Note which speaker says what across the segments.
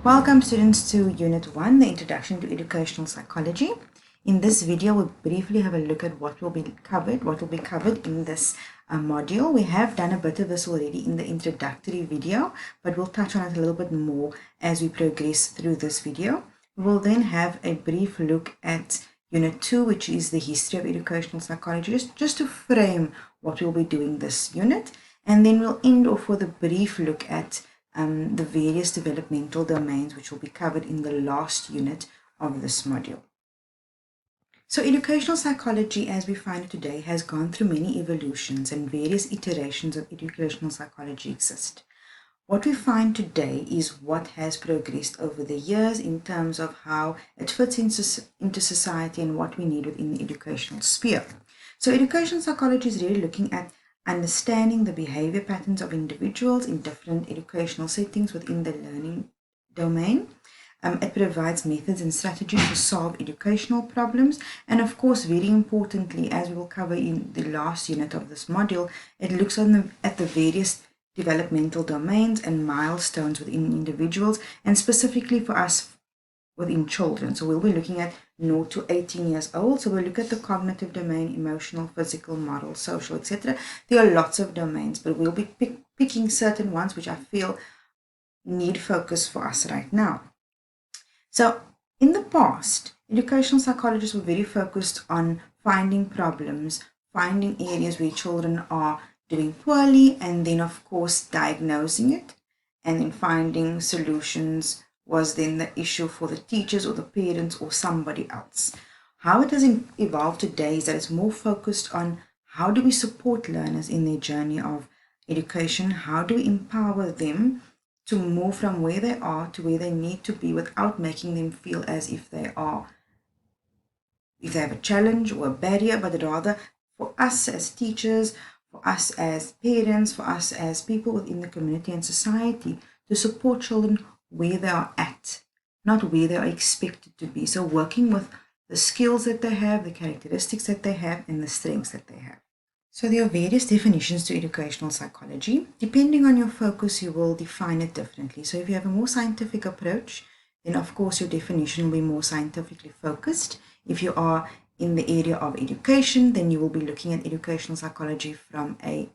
Speaker 1: Welcome students to Unit 1, the Introduction to Educational Psychology. In this video, we'll briefly have a look at what will be covered in this module. We have done a bit of this already in the introductory video, but we'll touch on it a little bit more as we progress through this video. We will then have a brief look at Unit 2, which is the history of educational psychology, just to frame what we'll be doing this unit. And then we'll end off with a brief look at the various developmental domains, which will be covered in the last unit of this module. So educational psychology, as we find it today, has gone through many evolutions, and various iterations of educational psychology exist. What we find today is what has progressed over the years in terms of how it fits into society and what we need within the educational sphere. So educational psychology is really looking at understanding the behavior patterns of individuals in different educational settings within the learning domain. It provides methods and strategies to solve educational problems, and of course, very importantly, as we will cover in the last unit of this module, it looks at the various developmental domains and milestones within individuals, and specifically for us within children. So we'll be looking at 0 to 18 years old. So we'll look at the cognitive domain, emotional, physical, moral, social, etc. There are lots of domains, but we'll be picking certain ones which I feel need focus for us right now. So in the past, educational psychologists were very focused on finding problems, finding areas where children are doing poorly, and then of course diagnosing it, and then finding solutions was then the issue for the teachers or the parents or somebody else. How it has evolved today is that it's more focused on how do we support learners in their journey of education, how do we empower them to move from where they are to where they need to be without making them feel as if they have a challenge or a barrier, but rather for us as teachers, for us as parents, for us as people within the community and society to support children where they are at, not where they are expected to be. So working with the skills that they have, the characteristics that they have, and the strengths that they have. So there are various definitions to educational psychology. Depending on your focus, you will define it differently. So if you have a more scientific approach, then of course your definition will be more scientifically focused. If you are in the area of education, then you will be looking at educational psychology from a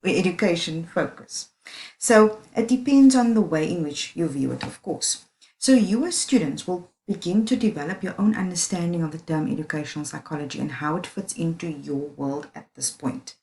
Speaker 1: education focus. So it depends on the way in which you view it, of course. So you as students will begin to develop your own understanding of the term educational psychology and how it fits into your world at this point.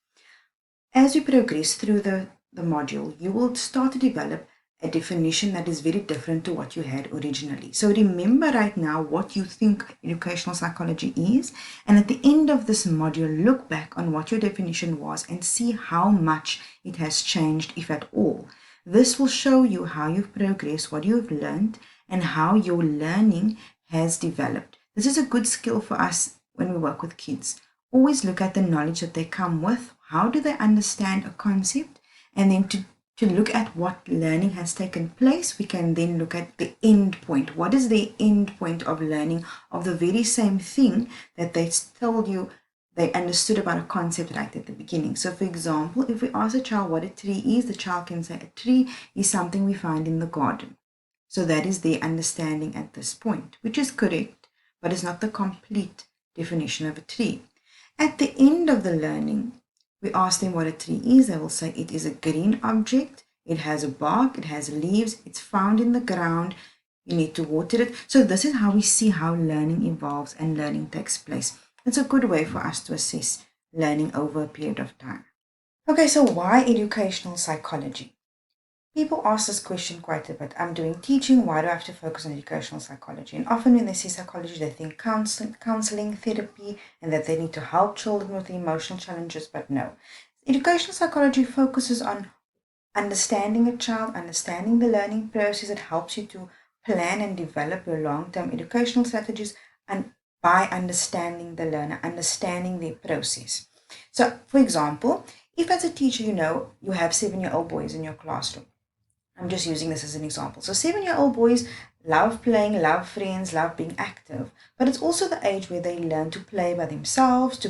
Speaker 1: As you progress through the module, you will start to develop a definition that is very different to what you had originally. So remember right now what you think educational psychology is, and at the end of this module, look back on what your definition was and see how much it has changed, if at all. This will show you how you've progressed, what you've learned, and how your learning has developed. This is a good skill for us when we work with kids. Always look at the knowledge that they come with. How do they understand a concept? And then to look at what learning has taken place, we can then look at the end point. What is the end point of learning of the very same thing that they told you they understood about a concept right at the beginning? So for example, if we ask a child what a tree is, the child can say a tree is something we find in the garden. So that is their understanding at this point, which is correct, but it's not the complete definition of a tree. At the end of the learning, we ask them what a tree is. They will say it is a green object. It has a bark. It has leaves. It's found in the ground. You need to water it. So this is how we see how learning evolves and learning takes place. It's a good way for us to assess learning over a period of time. Okay, so why educational psychology? People ask this question quite a bit. I'm doing teaching. Why do I have to focus on educational psychology? And often when they see psychology, they think counseling, therapy, and that they need to help children with the emotional challenges. But no. Educational psychology focuses on understanding a child, understanding the learning process. It helps you to plan and develop your long-term educational strategies and by understanding the learner, understanding their process. So, for example, if as a teacher, you have 7-year-old boys in your classroom. I'm just using this as an example. So 7-year-old boys love playing, love friends, love being active, but it's also the age where they learn to play by themselves, to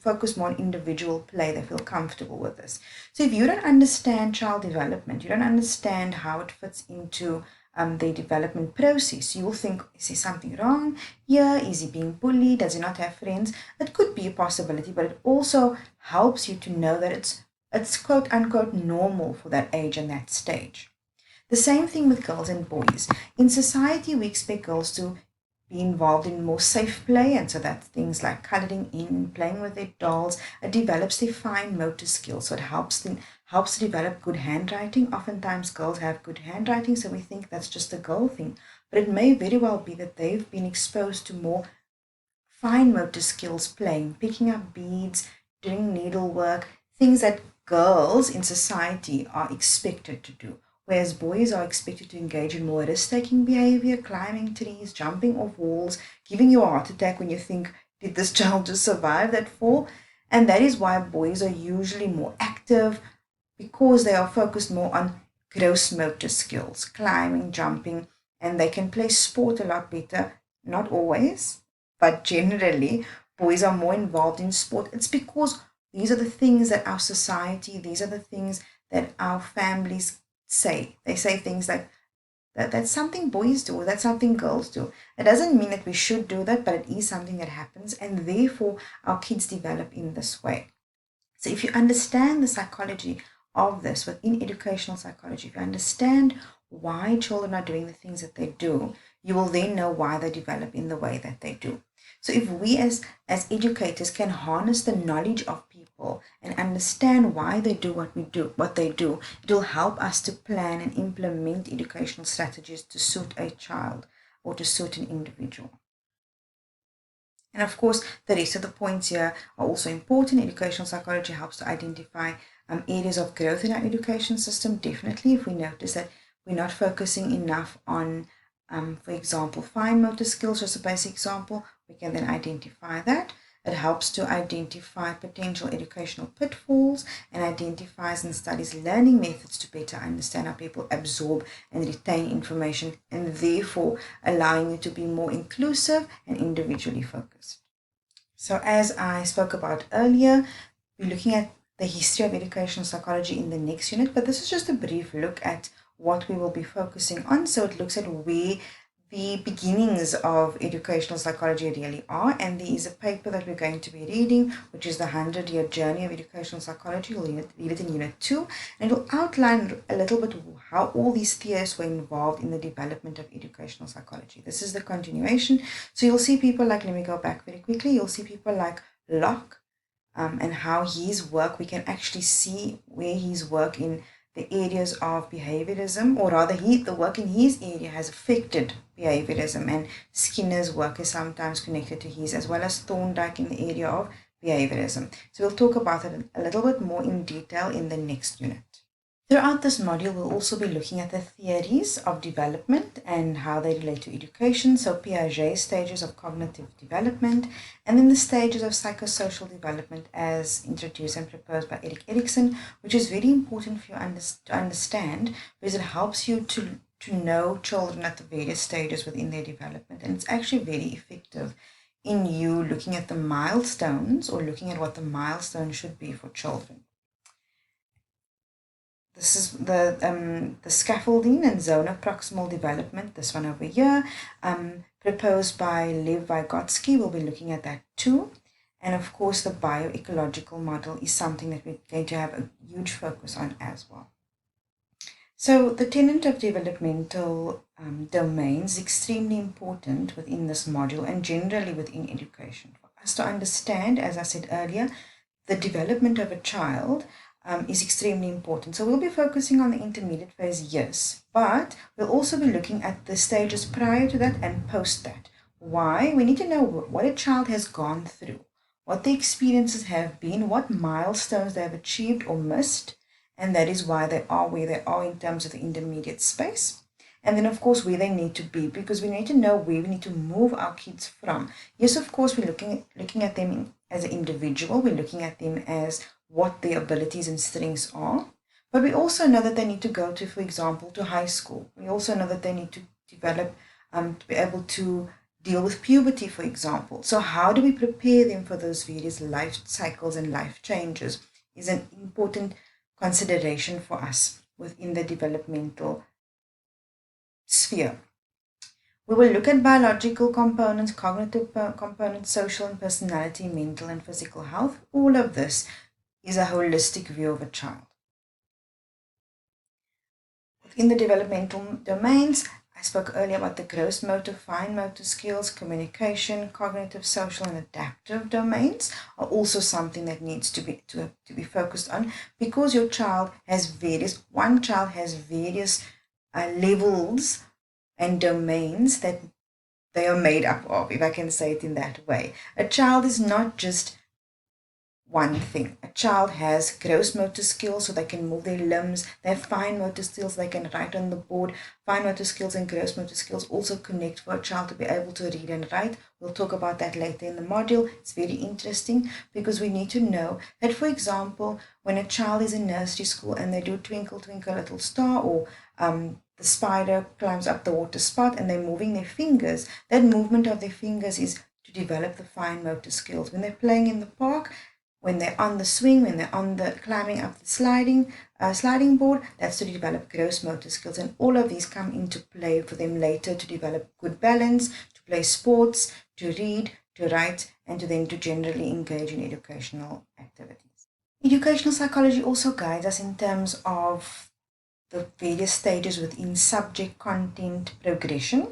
Speaker 1: focus more on individual play. They feel comfortable with this. So if you don't understand child development, you don't understand how it fits into their development process. You will think, is there something wrong here? Is he being bullied? Does he not have friends? It could be a possibility, but it also helps you to know that it's quote unquote normal for that age and that stage. The same thing with girls and boys. In society, we expect girls to be involved in more safe play, and so that's things like coloring in, playing with their dolls. It develops their fine motor skills, so it helps to develop good handwriting. Oftentimes girls have good handwriting, so we think that's just a girl thing, but it may very well be that they've been exposed to more fine motor skills playing, picking up beads, doing needlework, things that girls in society are expected to do, whereas boys are expected to engage in more risk-taking behavior, climbing trees, jumping off walls, giving you a heart attack when you think, did this child just survive that fall? And that is why boys are usually more active, because they are focused more on gross motor skills, climbing, jumping, and they can play sport a lot better. Not always, but generally, boys are more involved in sport. It's because these are the things that our society, these are the things that our families say. They say things like, that's something boys do, or that's something girls do. It doesn't mean that we should do that, but it is something that happens, and therefore our kids develop in this way. So if you understand the psychology of this within educational psychology, if you understand why children are doing the things that they do, you will then know why they develop in the way that they do. So if we as educators can harness the knowledge of people and understand why they do what they do, it will help us to plan and implement educational strategies to suit a child or to suit an individual. And of course, the rest of the points here are also important. Educational psychology helps to identify areas of growth in our education system. Definitely, if we notice that we're not focusing enough on, for example, fine motor skills, just a basic example, we can then identify that. It helps to identify potential educational pitfalls and identifies and studies learning methods to better understand how people absorb and retain information, and therefore allowing you to be more inclusive and individually focused. So as I spoke about earlier, we're looking at the history of educational psychology in the next unit, but this is just a brief look at what we will be focusing on. So it looks at where the beginnings of educational psychology really are, and there is a paper that we're going to be reading, which is the 100-Year Journey of Educational Psychology. We'll read it in Unit 2, and it will outline a little bit how all these theorists were involved in the development of educational psychology. This is the continuation. So you'll see people like, let me go back very quickly, you'll see people like Locke, and how his work, we can actually see where his work in the areas of behaviorism, or rather the work in his area has affected behaviorism, and Skinner's work is sometimes connected to his, as well as Thorndike in the area of behaviorism. So we'll talk about it a little bit more in detail in the next unit. Throughout this module, we'll also be looking at the theories of development and how they relate to education. So Piaget's stages of cognitive development, and then the stages of psychosocial development as introduced and proposed by Erik Erikson, which is very important for you to understand, because it helps you to know children at the various stages within their development. And it's actually very effective in you looking at the milestones, or looking at what the milestone should be for children. This is the scaffolding and zone of proximal development, this one over here, proposed by Lev Vygotsky. We'll be looking at that too. And of course, the bioecological model is something that we're going to have a huge focus on as well. So the tenet of developmental domains is extremely important within this module and generally within education. For us to understand, as I said earlier, the development of a child is extremely important. So we'll be focusing on the intermediate phase, yes, but we'll also be looking at the stages prior to that and post that. Why? We need to know what a child has gone through, what the experiences have been, what milestones they have achieved or missed, and that is why they are where they are in terms of the intermediate space. And then, of course, where they need to be, because we need to know where we need to move our kids from. Yes, of course, we're looking at them as an individual. We're looking at them as what their abilities and strengths are. But we also know that they need to go to, for example, to high school. We also know that they need to develop to be able to deal with puberty, for example. So how do we prepare them for those various life cycles and life changes is an important consideration for us within the developmental sphere. We will look at biological components, cognitive components, social and personality, mental and physical health. All of this is a holistic view of a child. Within the developmental domains, I spoke earlier about the gross motor, fine motor skills, communication, cognitive, social, and adaptive domains are also something that needs to be focused on, because your child has one child has various levels and domains that they are made up of, if I can say it in that way. A child is not just one thing. A child has gross motor skills, so they can move their limbs. They have fine motor skills, they can write on the board. Fine motor skills and gross motor skills also connect for a child to be able to read and write. We'll talk about that later in the module. It's very interesting because we need to know that, for example, when a child is in nursery school and they do Twinkle Twinkle Little Star, or the spider climbs up the water spout and they're moving their fingers, that movement of their fingers is to develop the fine motor skills. When they're playing in the park, when they're on the swing, when they're on the climbing up the sliding board, that's to develop gross motor skills. And all of these come into play for them later to develop good balance, to play sports, to read, to write, and to generally engage in educational activities. Educational psychology also guides us in terms of the various stages within subject content progression.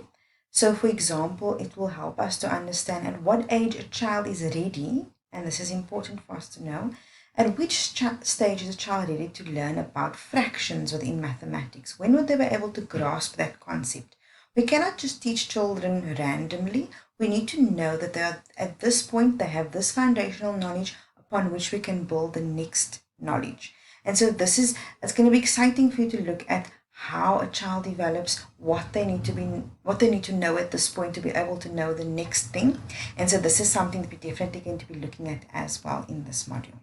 Speaker 1: So, for example, it will help us to understand at what age a child is ready, and this is important for us to know, at which stage is a child ready to learn about fractions within mathematics. When would they be able to grasp that concept? We cannot just teach children randomly. We need to know that they are, at this point, they have this foundational knowledge upon which we can build the next knowledge. And so it's going to be exciting for you to look at how a child develops, what they need to know at this point to be able to know the next thing. And so this is something that we're definitely going to be looking at as well in this module.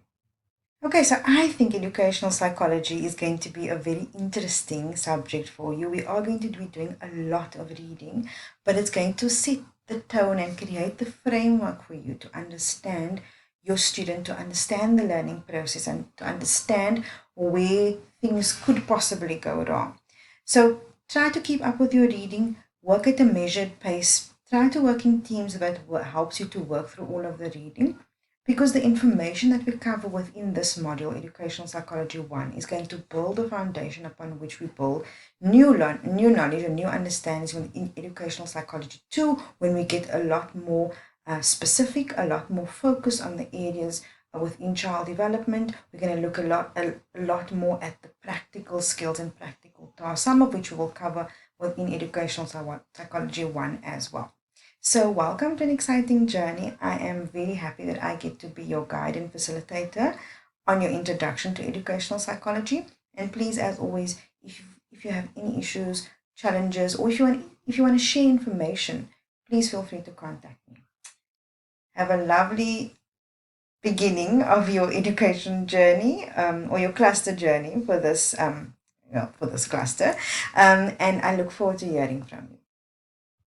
Speaker 1: Okay, so I think educational psychology is going to be a very interesting subject for you. We are going to be doing a lot of reading, but it's going to set the tone and create the framework for you to understand your student, to understand the learning process, and to understand where things could possibly go wrong. So try to keep up with your reading, work at a measured pace, try to work in teams that helps you to work through all of the reading, because the information that we cover within this module, Educational Psychology 1, is going to build a foundation upon which we build new knowledge and new understandings in Educational Psychology 2, when we get a lot more specific, a lot more focus on the areas within child development. We're going to look a lot more at the practical skills and practical tasks, some of which we will cover within Educational Psychology 1 as well. So welcome to an exciting journey. I am very happy that I get to be your guide and facilitator on your introduction to educational psychology. And please, as always, if you have any issues, challenges, or if you want to share information, please feel free to contact me. Have a lovely beginning of your education journey, or your cluster journey for this cluster, and I look forward to hearing from you.